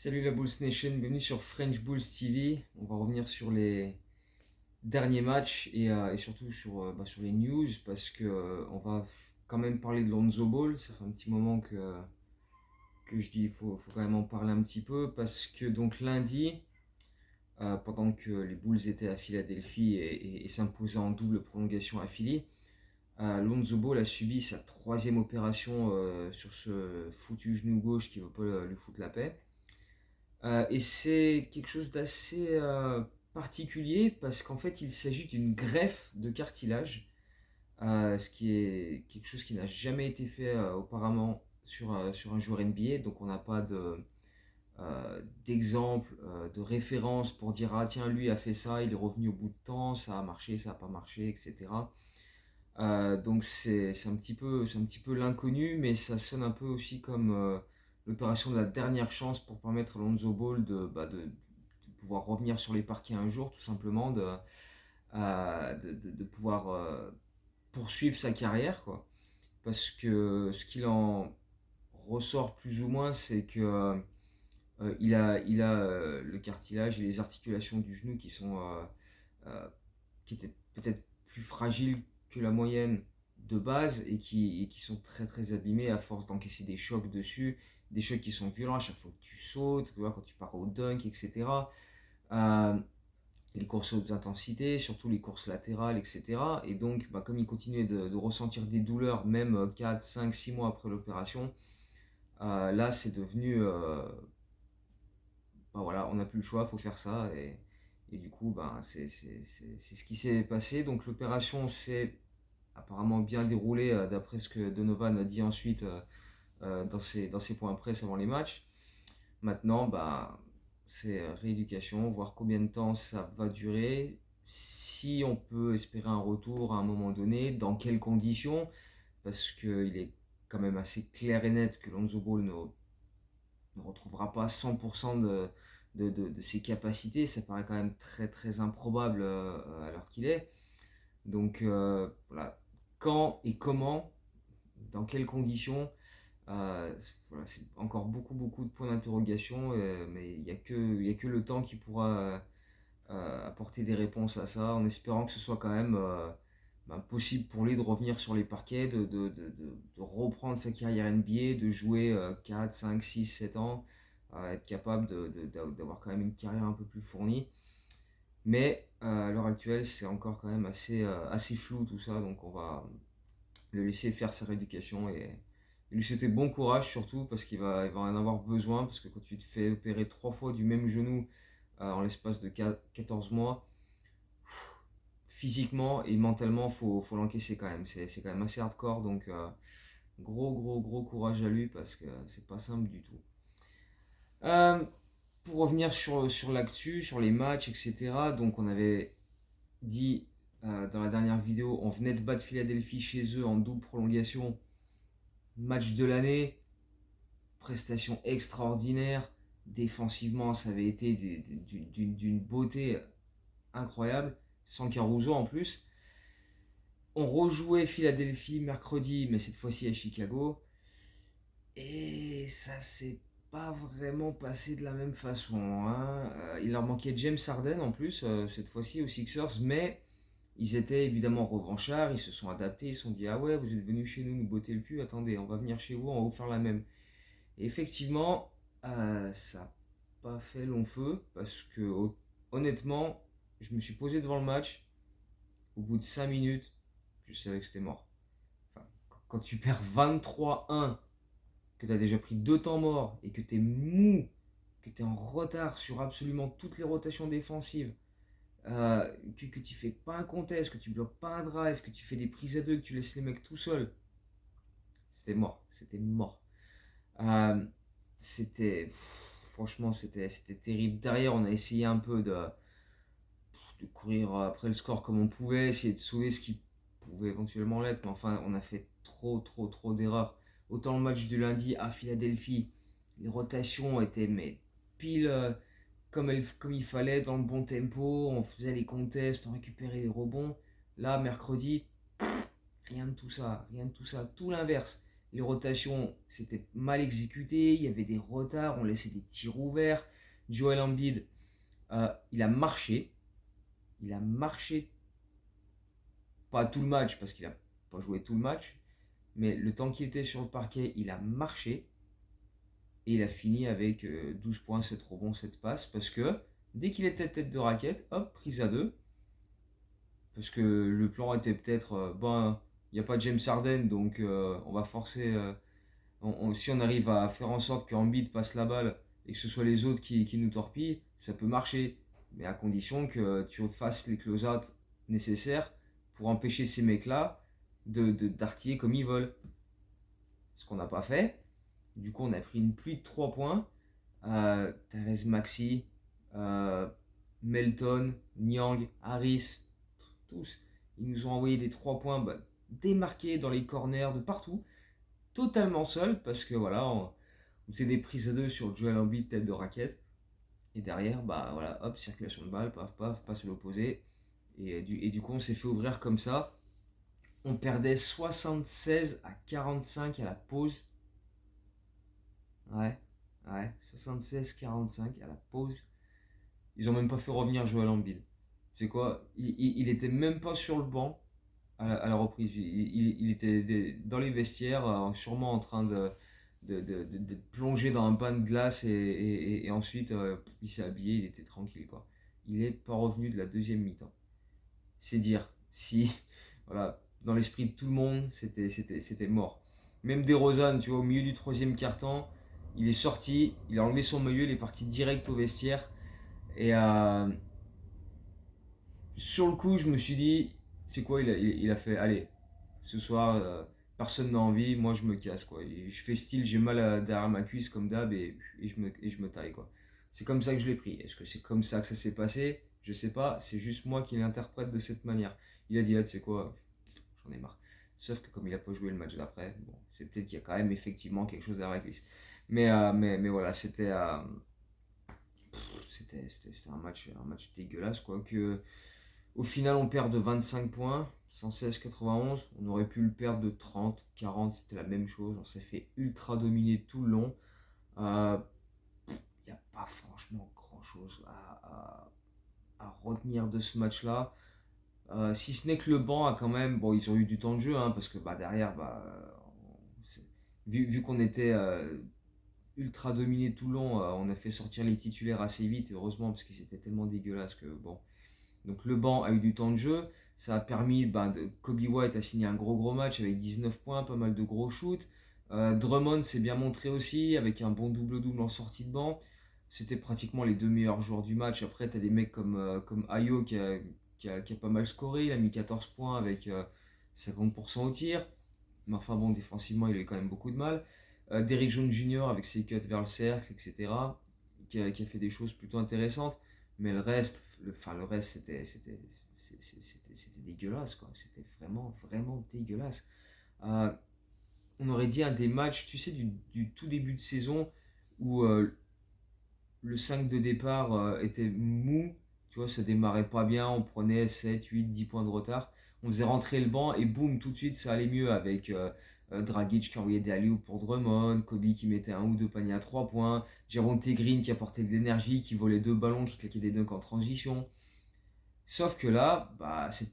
Salut la Bulls Nation, bienvenue sur French Bulls TV. On va revenir sur les derniers matchs et surtout sur les news parce que on va quand même parler de Lonzo Ball. Ça fait un petit moment que je dis faut quand même en parler un petit peu parce que donc lundi, pendant que les Bulls étaient à Philadelphie et s'imposaient en double prolongation à Philly, Lonzo Ball a subi sa troisième opération sur ce foutu genou gauche qui ne veut pas lui foutre la paix. Et c'est quelque chose d'assez particulier parce qu'en fait il s'agit d'une greffe de cartilage, ce qui est quelque chose qui n'a jamais été fait auparavant sur un joueur NBA. Donc on n'a pas d'exemple, de référence pour dire ah tiens lui a fait ça, il est revenu au bout de temps, ça a marché, ça n'a pas marché, etc. Donc c'est un petit peu l'inconnu, mais ça sonne un peu aussi comme l'opération de la dernière chance pour permettre à Lonzo Ball de pouvoir revenir sur les parquets un jour, tout simplement, de pouvoir poursuivre sa carrière, quoi. Parce que ce qu'il en ressort plus ou moins, c'est que il a le cartilage et les articulations du genou euh, qui étaient peut-être plus fragiles que la moyenne de base et qui sont très très abîmés à force d'encaisser des chocs dessus, des chocs qui sont violents à chaque fois que tu sautes, tu vois, quand tu pars au dunk, etc. Euh, les courses hautes intensités, surtout les courses latérales, etc. Et donc, comme il continuait de ressentir des douleurs, même 4, 5, 6 mois après l'opération, là c'est devenu voilà, on n'a plus le choix, il faut faire ça. Et du coup, c'est ce qui s'est passé. Donc l'opération s'est apparemment bien déroulée d'après ce que Donovan a dit ensuite dans ses points presse avant les matchs. Maintenant, c'est rééducation, voir combien de temps ça va durer, si on peut espérer un retour à un moment donné, dans quelles conditions, parce qu'il est quand même assez clair et net que Lonzo Ball ne retrouvera pas 100% de ses capacités. Ça paraît quand même très très improbable à l'heure qu'il est. Donc voilà, quand et comment, dans quelles conditions, voilà, c'est encore beaucoup beaucoup de points d'interrogation, mais il y a que le temps qui pourra apporter des réponses à ça, en espérant que ce soit quand même possible pour lui de revenir sur les parquets, de reprendre sa carrière NBA, de jouer 4, 5, 6, 7 ans, être capable d'avoir quand même une carrière un peu plus fournie. Mais à l'heure actuelle, c'est encore quand même assez flou tout ça, donc on va le laisser faire sa rééducation et lui souhaiter bon courage surtout parce qu'il va en avoir besoin, parce que quand tu te fais opérer 3 fois du même genou en l'espace de 14 mois, physiquement et mentalement, faut l'encaisser quand même. C'est quand même assez hardcore, donc gros, gros, gros courage à lui parce que c'est pas simple du tout. Euh, pour revenir sur l'actu, sur les matchs, etc., donc on avait dit dans la dernière vidéo, on venait de battre Philadelphie chez eux en double prolongation, match de l'année, prestation extraordinaire. Défensivement, ça avait été d'une beauté incroyable, sans Caruso en plus. On rejouait Philadelphie mercredi, mais cette fois-ci à Chicago. Et ça s'est pas vraiment passé de la même façon, hein. Il leur manquait James Harden en plus, cette fois-ci aux Sixers, mais ils étaient évidemment revanchards, ils se sont adaptés, ils se sont dit ah ouais, vous êtes venus chez nous nous botter le cul, attendez, on va venir chez vous, on va vous faire la même. Et effectivement, ça n'a pas fait long feu, parce que honnêtement, je me suis posé devant le match, au bout de 5 minutes, je savais que c'était mort. Enfin, quand tu perds 23-1, que tu as déjà pris 2 temps morts et que tu es mou, que tu es en retard sur absolument toutes les rotations défensives, que tu fais pas un contest, que tu bloques pas un drive, que tu fais des prises à deux, que tu laisses les mecs tout seuls, c'était mort, c'était mort. Euh, franchement, c'était terrible. Derrière, on a essayé un peu de courir après le score comme on pouvait, essayer de sauver ce qui pouvait éventuellement l'être, mais enfin, on a fait trop, trop, trop d'erreurs. Autant le match du lundi à Philadelphie, les rotations étaient mais pile comme il fallait, dans le bon tempo, on faisait les contests, on récupérait les rebonds. Là, mercredi, rien de tout ça, rien de tout ça, tout l'inverse. Les rotations, c'était mal exécuté. Il y avait des retards. On laissait des tirs ouverts. Joel Embiid, il a marché. Il a marché, pas tout le match parce qu'il a pas joué tout le match. Mais le temps qu'il était sur le parquet, il a marché. Et il a fini avec 12 points, 7 rebonds, 7 passes. Parce que dès qu'il était tête de raquette, hop, prise à 2. Parce que le plan était peut-être, il n'y a pas James Harden, donc on va forcer. Si on arrive à faire en sorte qu'Embiid passe la balle et que ce soit les autres qui nous torpillent, ça peut marcher. Mais à condition que tu fasses les close-out nécessaires pour empêcher ces mecs-là d'artiller comme ils veulent. Ce qu'on n'a pas fait. Du coup, on a pris une pluie de 3 points. Thérèse Maxi, euh, Melton, Niang, Harris, tous. Ils nous ont envoyé des 3 points démarqués dans les corners de partout. Totalement seul parce que voilà, on faisait des prises à 2 sur Joel Embiid, tête de raquette. Et derrière, voilà, hop, circulation de balle, paf, paf, passe à l'opposé. Et du coup, on s'est fait ouvrir comme ça. On perdait 76-45 à la pause. Ouais, ouais, 76-45 à la pause. Ils ont même pas fait revenir Joel Embiid. C'est quoi, il était même pas sur le banc à la reprise. Il était dans les vestiaires, sûrement en train de plonger dans un bain de glace et ensuite il s'est habillé, il était tranquille quoi. Il est pas revenu de la deuxième mi-temps. C'est dire si, voilà, dans l'esprit de tout le monde, c'était mort. Même DeRozan, tu vois, au milieu du troisième quart-temps, il est sorti, il a enlevé son maillot, il est parti direct au vestiaire. Et sur le coup, je me suis dit, c'est quoi, il a fait, allez, ce soir, personne n'a envie, moi je me casse quoi. Et je fais style, j'ai mal derrière ma cuisse comme d'hab et je me taille quoi. C'est comme ça que je l'ai pris. Est-ce que c'est comme ça que ça s'est passé? Je sais pas, c'est juste moi qui l'interprète de cette manière. Il a dit, ah, tu sais quoi, j'en ai marre. Sauf que comme il a pas joué le match d'après, bon, c'est peut-être qu'il y a quand même effectivement quelque chose derrière la cuisse. Mais voilà, c'était un match dégueulasse quoi. Au final, on perd de 25 points, 116-91. On aurait pu le perdre de 30, 40, c'était la même chose. On s'est fait ultra dominer tout le long. Il n'y a pas franchement grand-chose à retenir de ce match-là. Si ce n'est que le banc a quand même. Bon, ils ont eu du temps de jeu, hein, parce que derrière, vu qu'on était ultra dominé tout le long, on a fait sortir les titulaires assez vite, heureusement, parce qu'ils étaient tellement dégueulasses que bon. Donc le banc a eu du temps de jeu, ça a permis, Kobe White a signé un gros match avec 19 points, pas mal de gros shoots. Drummond s'est bien montré aussi avec un bon double-double en sortie de banc. C'était pratiquement les deux meilleurs joueurs du match. Après, tu as des mecs comme Ayo qui a pas mal scoré, il a mis 14 points avec 50% au tir. Mais enfin bon, défensivement, il a eu quand même beaucoup de mal. Derrick Jones Jr. avec ses cuts vers le cercle, etc. Qui a fait des choses plutôt intéressantes. Mais le reste, c'était dégueulasse, quoi. C'était vraiment, vraiment dégueulasse. Euh, on aurait dit un des matchs, tu sais, du tout début de saison où le 5 de départ était mou. Tu vois, ça démarrait pas bien. On prenait 7, 8, 10 points de retard. On faisait rentrer le banc et boum, tout de suite, ça allait mieux avec Dragic qui envoyait des alley pour Drummond, Kobe qui mettait un ou deux paniers à 3 points, Jérôme Green qui apportait de l'énergie, qui volait deux ballons, qui claquait des dunks en transition. Sauf que là,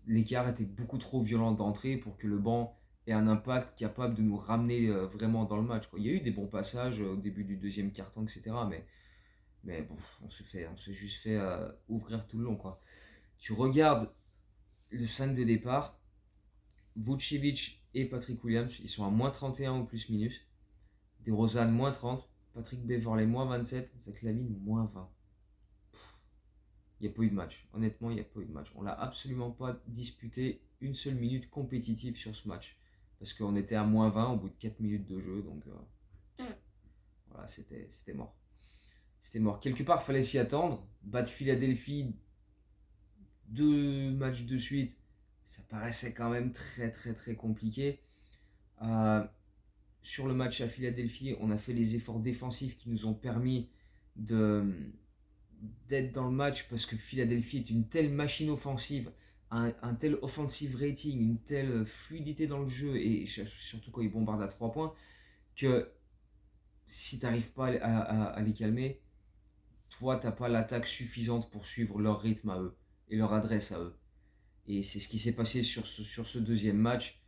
l'écart était beaucoup trop violent d'entrée pour que le banc ait un impact capable de nous ramener vraiment dans le match, quoi. Il y a eu des bons passages au début du deuxième quart-temps, etc. Mais bon, on s'est juste fait ouvrir tout le long, quoi. Tu regardes le 5 de départ, Vucevic et Patrick Williams, ils sont à moins 31 ou plus minus. DeRozan, moins 30. Patrick Beverley, moins 27. Zach Lavine, moins 20. Il n'y a pas eu de match. Honnêtement, il n'y a pas eu de match. On l'a absolument pas disputé une seule minute compétitive sur ce match. Parce qu'on était à moins 20 au bout de 4 minutes de jeu. Donc voilà, c'était mort. C'était mort. Quelque part, il fallait s'y attendre. Battre Philadelphie 2 matchs de suite, ça paraissait quand même très très très compliqué. Sur le match à Philadelphie, on a fait les efforts défensifs qui nous ont permis d'être dans le match parce que Philadelphie est une telle machine offensive un tel offensive rating, une telle fluidité dans le jeu, et surtout quand ils bombardent à 3 points, que si tu n'arrives pas à les calmer, toi, tu n'as pas l'attaque suffisante pour suivre leur rythme à eux et leur adresse à eux. Et c'est ce qui s'est passé sur ce deuxième match.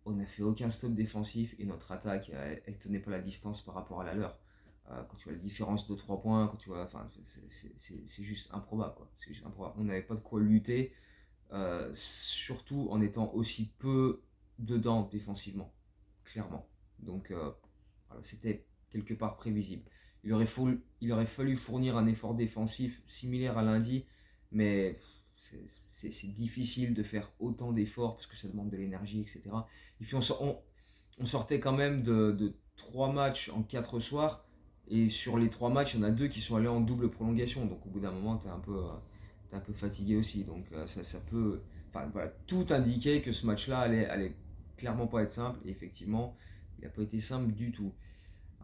On n'a fait aucun stop défensif et notre attaque, elle tenait pas la distance par rapport à la leur. Quand tu vois la différence de 3 points, quand tu vois, enfin, c'est juste improbable, quoi. C'est juste improbable. On n'avait pas de quoi lutter, surtout en étant aussi peu dedans défensivement, clairement. Donc, voilà, c'était quelque part prévisible. Il aurait fallu fournir un effort défensif similaire à lundi, mais c'est difficile de faire autant d'efforts parce que ça demande de l'énergie, etc. Et puis on sortait quand même de 3 matchs en 4 soirs, et sur les 3 matchs, il y en a 2 qui sont allés en double prolongation, donc au bout d'un moment, t'es un peu fatigué aussi, donc ça peut... Enfin voilà, tout indiquait que ce match-là allait clairement pas être simple, et effectivement, il n'a pas été simple du tout.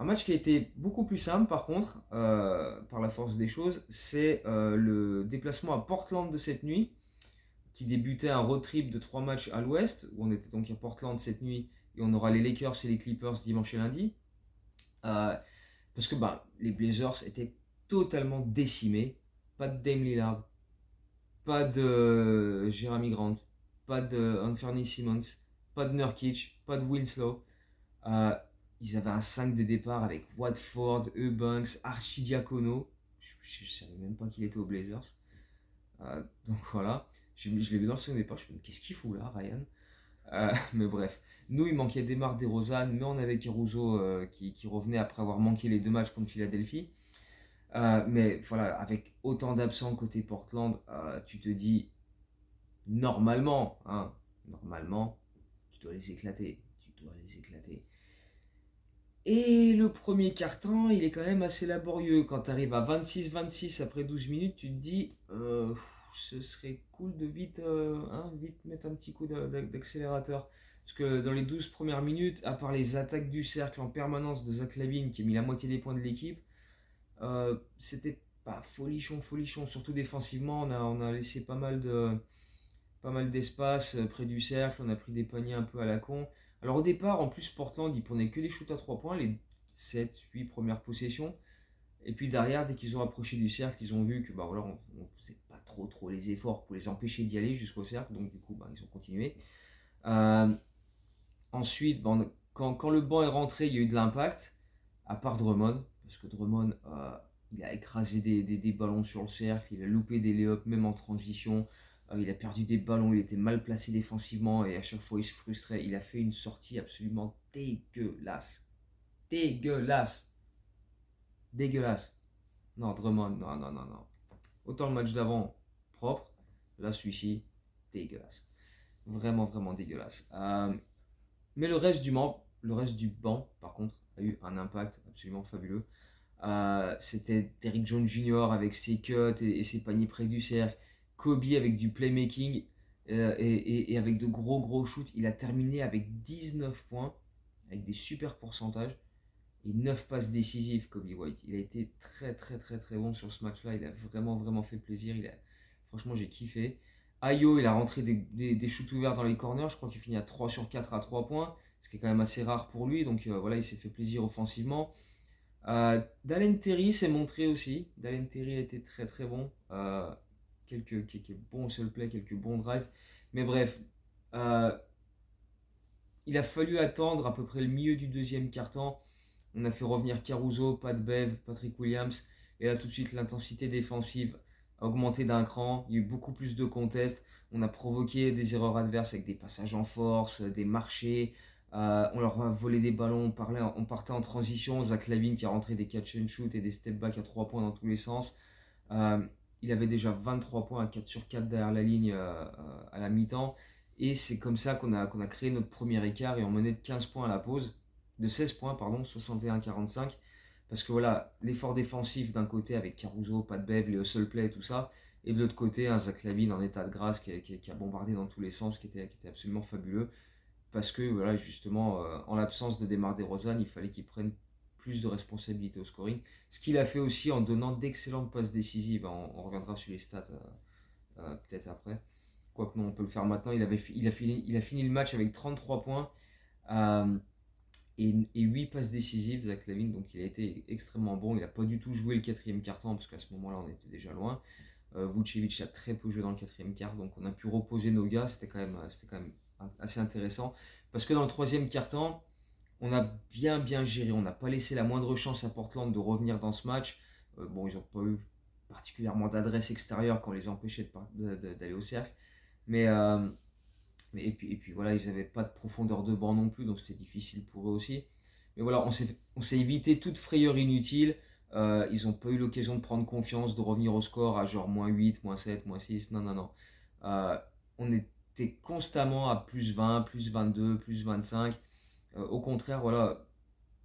Un match qui a été beaucoup plus simple, par contre, par la force des choses, c'est le déplacement à Portland de cette nuit, qui débutait un road trip de 3 matchs à l'ouest, où on était donc à Portland cette nuit, et on aura les Lakers et les Clippers dimanche et lundi. Parce que les Blazers étaient totalement décimés. Pas de Dame Lillard, pas de Jeremy Grant, pas de Anthony Simmons, pas de Nurkic, pas de Winslow. Euh, Ils avaient un 5 de départ avec Watford, Eubanks, Archidiakono. Je ne savais même pas qu'il était aux Blazers. Donc voilà. Je l'ai vu dans le 5 de départ. Je me suis dit, qu'est-ce qu'il fout là, Ryan? Mais bref. Nous, il manquait Demar DeRozan, mais on avait Caruso qui revenait après avoir manqué les 2 matchs contre Philadelphie. Mais voilà, avec autant d'absents côté Portland, tu te dis, normalement, hein, normalement, tu dois les éclater. Tu dois les éclater. Et le premier quart-temps, il est quand même assez laborieux. Quand tu arrives à 26-26 après 12 minutes, tu te dis, ce serait cool de vite mettre un petit coup d'accélérateur. Parce que dans les 12 premières minutes, à part les attaques du cercle en permanence de Zach LaVine qui a mis la moitié des points de l'équipe, c'était pas folichon, folichon. Surtout défensivement, on a laissé pas mal d'espace près du cercle, on a pris des paniers un peu à la con. Alors au départ, en plus, Portland, ils prenaient que des shoots à 3 points, les 7-8 premières possessions. Et puis derrière, dès qu'ils ont approché du cercle, ils ont vu que voilà, on faisait pas trop les efforts pour les empêcher d'y aller jusqu'au cercle. Donc du coup, ils ont continué. Euh, Ensuite, quand le banc est rentré, il y a eu de l'impact, à part Drummond, parce que Drummond, il a écrasé des ballons sur le cercle, il a loupé des lay-ups même en transition, il a perdu des ballons, il était mal placé défensivement et à chaque fois il se frustrait. Il a fait une sortie absolument dégueulasse. Dégueulasse. Dégueulasse. Non, Drummond, non, non, non, non. Autant le match d'avant, propre, là celui-ci, dégueulasse. Vraiment, vraiment dégueulasse. Mais le reste du banc, par contre, a eu un impact absolument fabuleux. C'était Derrick Jones Jr. avec ses cuts et ses paniers près du cercle. Kobe avec du playmaking et avec de gros shoots. Il a terminé avec 19 points, avec des super pourcentages et 9 passes décisives, Kobe White. Il a été très bon sur ce match-là. Il a vraiment fait plaisir. Franchement, j'ai kiffé. Ayo, il a rentré des shoots ouverts dans les corners. Je crois qu'il finit à 3 sur 4 à 3 points, ce qui est quand même assez rare pour lui. Donc voilà, il s'est fait plaisir offensivement. Dalen Terry s'est montré aussi. Dalen Terry a été très bon. Quelques bons seul play, quelques bons drives. Mais bref, il a fallu attendre à peu près le milieu du deuxième quart-temps. On a fait revenir Caruso, Pat Bev, Patrick Williams. Et là, tout de suite, l'intensité défensive a augmenté d'un cran. Il y a eu beaucoup plus de contests. On a provoqué des erreurs adverses avec des passages en force, des marchés. On leur a volé des ballons. On partait en transition. Zach LaVine qui a rentré des catch and shoot et des step back à 3 points dans tous les sens. Il avait déjà 23 points à 4 sur 4 derrière la ligne à la mi-temps. Et c'est comme ça qu'on a créé notre premier écart et on menait de 15 points à la pause. De 16 points, pardon, 61-45. Parce que voilà, l'effort défensif d'un côté avec Caruso, Pat Bev, les hustle play, tout ça. Et de l'autre côté, un Zach LaVine en état de grâce qui a bombardé dans tous les sens, qui était absolument fabuleux. Parce que voilà, justement, en l'absence de Demar DeRozan, il fallait qu'il prenne plus de responsabilité au scoring. Ce qu'il a fait aussi en donnant d'excellentes passes décisives. On reviendra sur les stats peut-être après. quoique non, on peut le faire maintenant. Il a fini le match avec 33 points euh, et 8 passes décisives, Zach LaVine. Donc il a été extrêmement bon. Il n'a pas du tout joué le quatrième quart-temps parce qu'à ce moment-là, on était déjà loin. Vucevic a très peu joué dans le quatrième quart, donc on a pu reposer nos gars. C'était quand même assez intéressant. Parce que dans le troisième quart-temps, on a bien géré. On n'a pas laissé la moindre chance à Portland de revenir dans ce match. Bon, ils n'ont pas eu particulièrement d'adresse extérieure qu'on les empêchait d'aller au cercle. Mais, et puis voilà, ils n'avaient pas de profondeur de banc non plus, donc c'était difficile pour eux aussi. Mais voilà, on s'est évité toute frayeur inutile. Ils n'ont pas eu l'occasion de prendre confiance, de revenir au score à genre -8, -7, -6. Non, non, non. Euh, on était constamment à +20, +22, +25. Au contraire, voilà,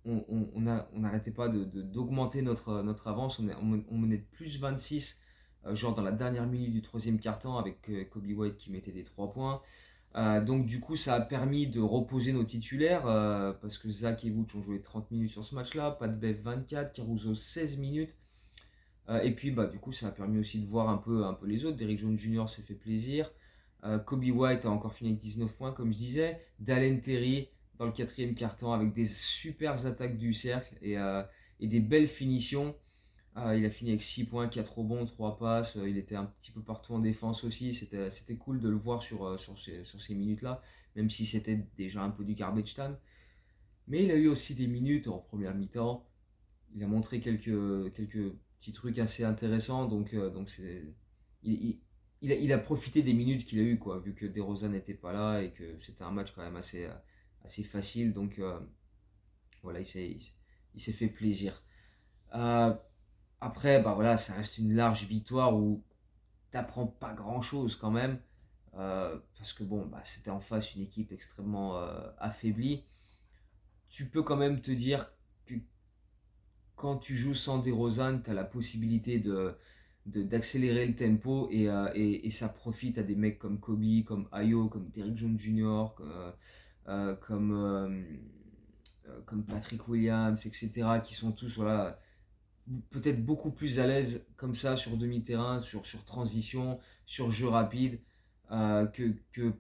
on n'arrêtait pas d'augmenter notre avance. On menait de +26, genre dans la dernière minute du troisième quart-temps, avec Kobe White qui mettait des 3 points. Donc du coup, ça a permis de reposer nos titulaires, parce que Zach et Vooch ont joué 30 minutes sur ce match-là, Pat Bev 24, Caruso 16 minutes. Et puis bah, du coup, ça a permis aussi de voir un peu les autres. Derrick Jones Jr. s'est fait plaisir. Kobe White a encore fini avec 19 points, comme je disais. Dalen Terry dans le quatrième quart-temps avec des super attaques du cercle et des belles finitions. Il a fini avec 6 points, 4 rebonds, 3 passes. Il était un petit peu partout en défense aussi. C'était cool de le voir sur ces minutes-là, même si c'était déjà un peu du garbage time. Mais il a eu aussi des minutes en première mi-temps. Il a montré quelques petits trucs assez intéressants. Donc il, il- il a profité des minutes qu'il a eu, quoi, vu que DeRozan n'était pas là et que c'était un match quand même assez facile. Donc voilà, il s'est fait plaisir. Euh, Après, bah voilà, ça reste une large victoire où t'apprends pas grand chose quand même. Parce que bon, bah, c'était en face une équipe extrêmement affaiblie. Tu peux quand même te dire que quand tu joues sans DeRozan, tu as la possibilité d'accélérer le tempo et ça profite à des mecs comme Kobe, comme Ayo, comme Derrick Jones Jr., comme Patrick Williams, etc., qui sont tous voilà, peut-être beaucoup plus à l'aise comme ça sur demi-terrain, sur transition, sur jeu rapide, que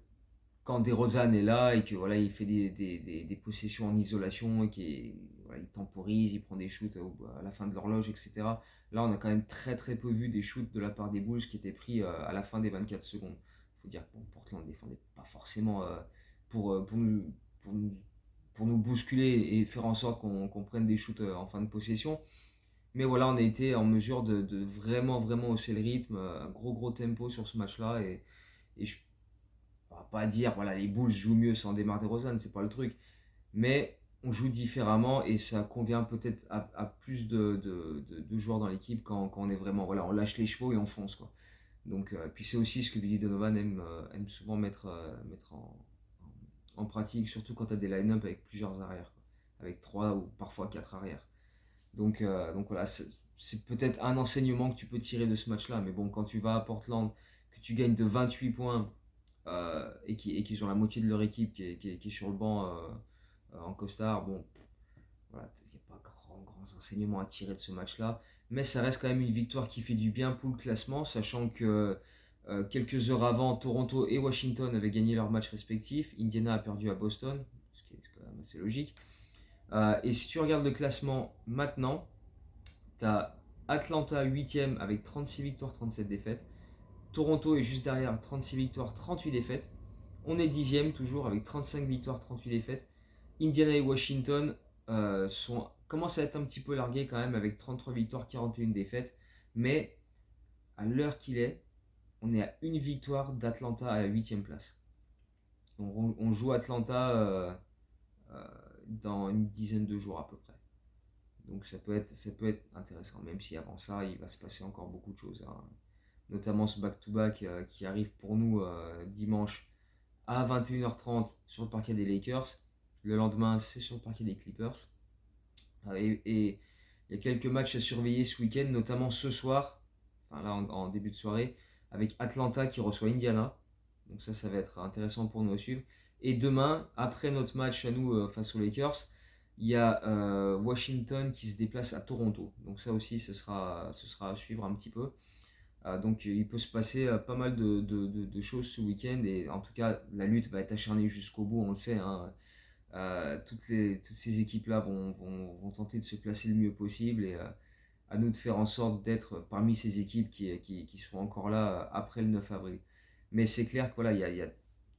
quand DeRozan est là et que voilà, il fait des possessions en isolation et qu'il voilà, il temporise, il prend des shoots à la fin de l'horloge, etc. Là, on a quand même très peu vu des shoots de la part des Bulls qui étaient pris à la fin des 24 secondes. Il faut dire que bon, Portland ne défendait pas forcément pour, nous, pour, nous, pour nous bousculer et faire en sorte qu'on prenne des shoots en fin de possession. Mais voilà, on a été en mesure de vraiment hausser le rythme, un gros tempo sur ce match-là. Et je on va pas dire, voilà, les Bulls jouent mieux sans DeMar DeRozan, c'est pas le truc. Mais on joue différemment et ça convient peut-être à plus de joueurs dans l'équipe quand on est vraiment, voilà, on lâche les chevaux et on fonce, quoi. Donc, puis c'est aussi ce que Billy Donovan aime souvent mettre en pratique, surtout quand tu as des line-up avec plusieurs arrières, quoi. Avec 3 ou parfois 4 arrières. Donc voilà, c'est peut-être un enseignement que tu peux tirer de ce match-là. Mais bon, quand tu vas à Portland, que tu gagnes de 28 points et qu'ils ont la moitié de leur équipe qui est sur le banc en costard, bon, voilà, il n'y a pas grands enseignements à tirer de ce match-là. Mais ça reste quand même une victoire qui fait du bien pour le classement, sachant que quelques heures avant, Toronto et Washington avaient gagné leurs matchs respectifs. Indiana a perdu à Boston, ce qui est quand même assez logique. Et si tu regardes le classement maintenant, tu as Atlanta 8ème avec 36 victoires, 37 défaites. Toronto est juste derrière, 36 victoires, 38 défaites. On est 10ème toujours avec 35 victoires, 38 défaites. Indiana et Washington commencent à être un petit peu largués quand même avec 33 victoires, 41 défaites. Mais à l'heure qu'il est, on est à une victoire d'Atlanta à la 8ème place. On joue Atlanta euh, dans une dizaine de jours à peu près. Donc ça peut être intéressant, même si avant ça, il va se passer encore beaucoup de choses, hein. Notamment ce back-to-back qui arrive pour nous dimanche à 21h30 sur le parquet des Lakers. Le lendemain, c'est sur le parquet des Clippers. Et il y a quelques matchs à surveiller ce week-end, notamment ce soir, enfin là en début de soirée, avec Atlanta qui reçoit Indiana. Donc ça va être intéressant pour nous à suivre. Et demain, après notre match à nous face aux Lakers, il y a Washington qui se déplace à Toronto. Donc ça aussi, ce sera à suivre un petit peu. Donc il peut se passer pas mal de choses ce week-end et en tout cas la lutte va être acharnée jusqu'au bout, on le sait, hein. Toutes ces équipes-là vont tenter de se placer le mieux possible et à nous de faire en sorte d'être parmi ces équipes qui seront encore là après le 9 avril. Mais c'est clair que voilà, il y a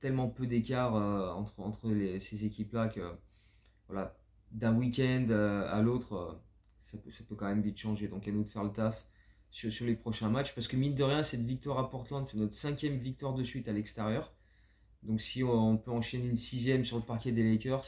tellement peu d'écart entre ces équipes-là que voilà, d'un week-end à l'autre, ça peut quand même vite changer. Donc à nous de faire le taf sur les prochains matchs. Parce que mine de rien, cette victoire à Portland, c'est notre 5e victoire de suite à l'extérieur. Donc si on peut enchaîner une 6e sur le parquet des Lakers,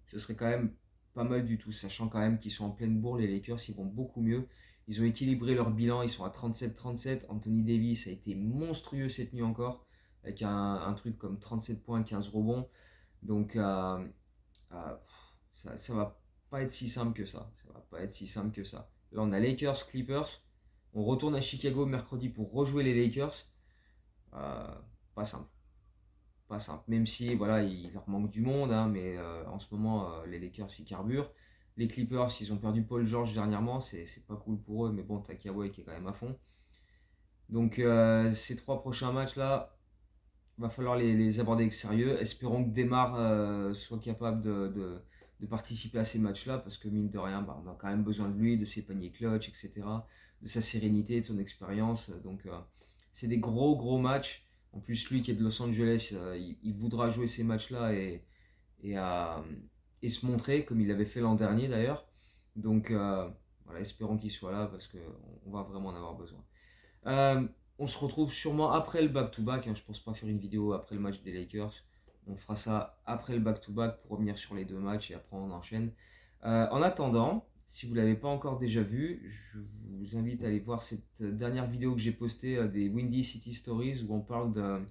ce serait quand même pas mal du tout. Sachant quand même qu'ils sont en pleine bourre, les Lakers, ils vont beaucoup mieux. Ils ont équilibré leur bilan, ils sont à 37-37. Anthony Davis a été monstrueux cette nuit encore, avec un truc comme 37 points, 15 rebonds. Donc ça va pas être si simple que ça. Ça va pas être si simple que ça. Là, on a Lakers, Clippers. On retourne à Chicago mercredi pour rejouer les Lakers. Euh, Pas simple. Pas simple. Même si, voilà, il leur manque du monde, hein, mais en ce moment, les Lakers, ils carburent. Les Clippers, ils ont perdu Paul George dernièrement. C'est pas cool pour eux, mais bon, t'as Kawhi qui est quand même à fond. Donc, ces 3 prochains matchs-là, va falloir les aborder avec sérieux. Espérons que Demar soit capable de participer à ces matchs-là, parce que mine de rien, bah, on a quand même besoin de lui, de ses paniers clutch, etc., de sa sérénité, de son expérience. Donc, c'est des gros, gros matchs. En plus, lui qui est de Los Angeles, il voudra jouer ces matchs-là et, euh, et se montrer, comme il l'avait fait l'an dernier d'ailleurs. Donc, voilà, espérons qu'il soit là, parce qu'on va vraiment en avoir besoin. Euh, on se retrouve sûrement après le back-to-back, hein. Je pense pas faire une vidéo après le match des Lakers. On fera ça après le back-to-back pour revenir sur les 2 matchs et après on enchaîne. En attendant, si vous ne l'avez pas encore déjà vu, je vous invite à aller voir cette dernière vidéo que j'ai postée des Windy City Stories où on parle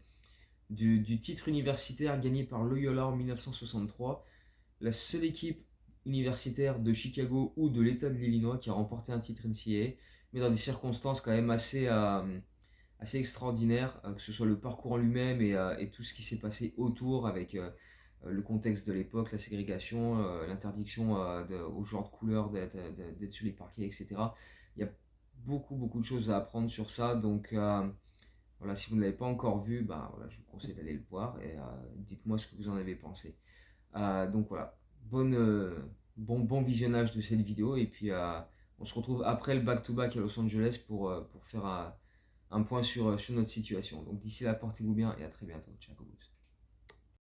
du titre universitaire gagné par Loyola en 1963. La seule équipe universitaire de Chicago ou de l'État de l'Illinois qui a remporté un titre NCAA, mais dans des circonstances quand même assez extraordinaires, que ce soit le parcours en lui-même et tout ce qui s'est passé autour avec le contexte de l'époque, la ségrégation, l'interdiction aux joueurs de couleur d'être sur les parquets, etc. Il y a beaucoup, beaucoup de choses à apprendre sur ça, donc voilà, si vous ne l'avez pas encore vu, ben, voilà, je vous conseille d'aller le voir et dites-moi ce que vous en avez pensé. Donc voilà, bon visionnage de cette vidéo et puis on se retrouve après le back-to-back à Los Angeles pour faire un point sur notre situation. Donc d'ici là, portez-vous bien et à très bientôt. Ciao, Boots.